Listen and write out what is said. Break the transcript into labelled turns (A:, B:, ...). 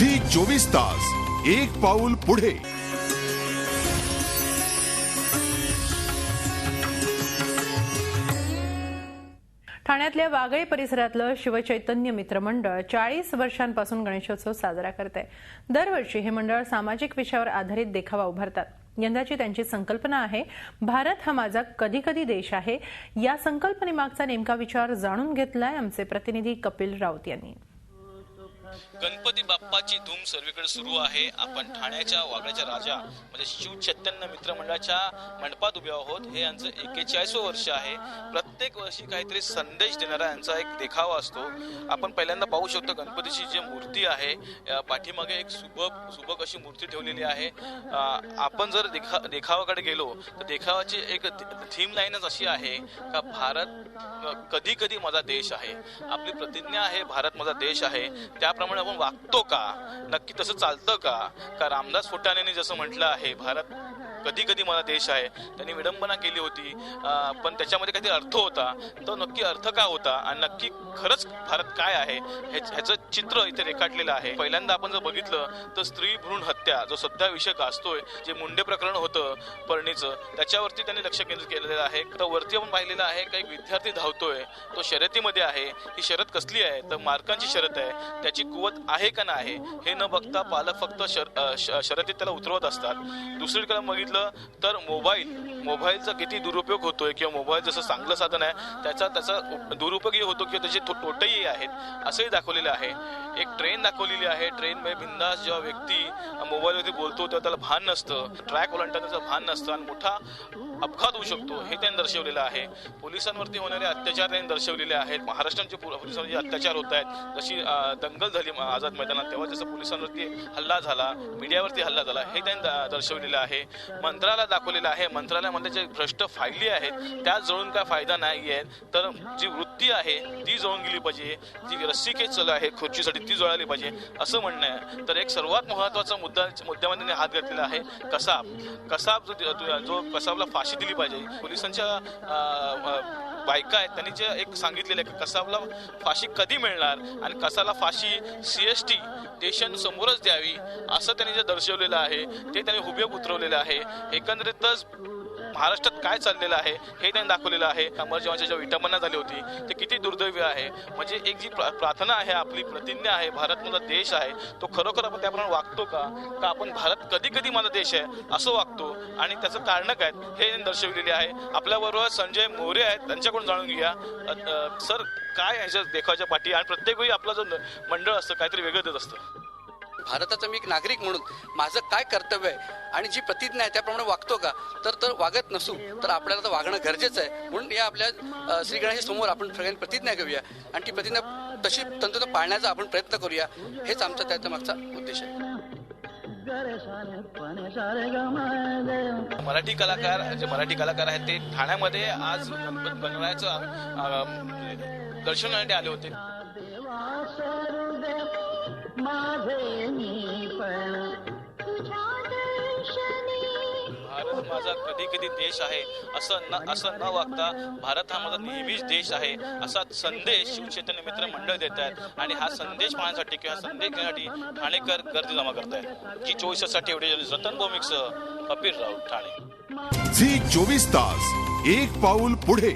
A: Zee 24 तास एक पाऊल पुढे।
B: ठाण्यातल्या वागळे परिसरातलं शिवचैतन्य मित्र मंडळ 40 वर्षांपासून गणेशोत्सव साजरा करते। दरवर्षी हे मंडळ सामाजिक विषयावर आधारित देखावा उभारतात। यंदाची त्यांची संकल्पना आहे भारत हा माझा कधी कधी देश आहे। या संकल्पनेमागचा नेमका विचार जाणून घेतलाय आमचे प्रतिनिधी कपिल राऊत यांनी।
C: गणपती बाप्पाची धूम सर्वीकडे सुरू आहे। आपण ठाण्याच्या वागळ्याच्या राजा म्हणजे शिवचैतन्य मित्र मंडळाच्या मंडपात उभे आहोत। हे यांचं 41वं वर्ष आहे। प्रत्येक वर्षी काहीतरी संदेश देणारा यांचा एक देखावा असतो। आपण पहिल्यांदा पाहू शकतो गणपतीची जी मूर्ती आहे पाठीमागे एक सुबक अशी मूर्ती ठेवलेली आहे। आपण जर देखावाकडे गेलो तर देखावाची एक थीम लाईनच अशी आहे का भारत कधी कधी माझा देश आहे। आपली प्रतिज्ञा आहे भारत माझा देश आहे। त्याप्रमाणे आपण वागतो का? नक्की तसं चालतं का? रामदास फुटाणेंनी जसं म्हटलं आहे भारत कधी कधी माझा देश आहे, त्यांनी विडंबना केली होती पण त्याच्यामध्ये काहीतरी अर्थ होता। तो नक्की अर्थ काय होता आणि नक्की खरंच भारत काय आहे ह्याचं चित्र इथे रेखाटलेलं आहे। पहिल्यांदा आपण जर बघितलं तर स्त्री भ्रूण हत्या जो सध्या विषय गाजतोय, जे मुंडे प्रकरण होतं पर्णीचं, त्याच्यावरती त्यांनी लक्ष केंद्रित केलेलं आहे। तर वरती आपण पाहिलेलं आहे की एक विद्यार्थी धावतोय, तो शर्यतीमध्ये आहे। ही शर्यत कसली आहे तर मार्कांची शर्यत आहे। त्याची कुवत आहे का नाही हे न बघता पालक फक्त शर्यतीत त्याला उतरवत असतात। दुसरीकडे बघितलं तर मोबाईलचा किती दुरुपयोग होतोय किंवा मोबाईल जसं चांगलं साधन आहे त्याचा दुरुपयोगही होतो किंवा त्याचे तोटेही आहेत असंही दाखवलेलं आहे। एक ट्रेन दाखवलेली आहे। ट्रेनमध्ये बिंदास जेव्हा व्यक्ती मोबाईलवरती बोलतो तेव्हा त्याला भान नसतं, ट्रॅक ओलांडण्याचं भान नसतं आणि मोठा अपघात होऊ शकतो हे त्यांनी दर्शवलेलं आहे। पोलिसांवरती होणारे अत्याचार त्यांनी दर्शवलेले आहेत। महाराष्ट्राचे पोलिसांवर जे अत्याचार होत आहेत, जशी दंगल झाली आझाद मैदानात तेव्हा जसं पोलिसांवरती हल्ला झाला, मीडियावरती हल्ला झाला हे त्यांनी दर्शवलेलं आहे। मंत्रालय दाखवलेलं आहे। मंत्रालयामध्ये जे भ्रष्ट फायली आहेत त्या जळून काय फायदा नाही आहे, तर जी वृत्ती आहे ती जळून गेली पाहिजे, जी रस्सीखेच चालू आहे खुर्चीसाठी ती जळाली पाहिजे असं म्हणणं आहे। तर एक सर्वात महत्त्वाचा मुद्द्यामध्ये हात घातलेला आहे कसाब जो कसाबला फाशी दिली पाहिजे। पोलिसांच्या बायका आहेत त्यांनी जे एक सांगितलेलं आहे की कसाबला फाशी कधी मिळणार आणि कसाला फाशी CST स्टेशन समोरच द्यावी असं त्यांनी जे दर्शवलेलं आहे ते त्यांनी हुबेहूब उतरवलेलं आहे। एकंदरीतच महाराष्ट्रात काय चाललेलं आहे हे त्यांनी दाखवलेलं आहे। अमरजीवांची जी विटंबना झाली होती ते किती दुर्दैवी आहे। म्हणजे एक जी प्रार्थना आहे, आपली प्रतिज्ञा आहे भारत माझा देश आहे, तो खरोखर आपण त्याप्रमाणे वागतो का आपण भारत कधी कधी माझा देश आहे असं वागतो आणि त्याचं कारण काय हे त्यांनी दर्शवलेले आहे। आपल्याबरोबर संजय मोरे आहेत, त्यांच्याकडून जाणून घेऊया सर काय ह्याच्या देखावाच्या पाठी आणि प्रत्येक वेळी आपला जो मंडळ असतं काहीतरी वेगळं देत असतं।
D: भारताचा मी एक नागरिक म्हणून माझं काय कर्तव्य आहे आणि जी प्रतिज्ञा आहे त्याप्रमाणे वागतो का तर वागत नसू तर आपल्याला तर वागणं गरजेचं आहे। म्हणून या आपल्या श्री गणेशासमोर आपण सगळ्यांनी प्रतिज्ञा घेऊया आणि ती प्रतिज्ञा तशी तंतोतंत पाळण्याचा आपण प्रयत्न करूया, हेच आमचा त्याच्या मागचा उद्देश आहे।
C: मराठी कलाकार आहेत ते ठाण्यामध्ये आज गणरायाचं दर्शनासाठी आले होते। भारत माझा कधी कधी देश आहे असं न वागता भारत हा माझा नेहमीच देश आहे असा संदेश शिवचैतन्य मित्र मंडळ देत आहेत आणि हा संदेश पाहण्यासाठी किंवा संदेश देण्यासाठी ठाणेकर गर्दी जमा करतायत। झी 24 साठी एवढे रतन भौमिकसह कपिल राऊत, ठाणे।
A: झी 24 तास एक पाऊल पुढे।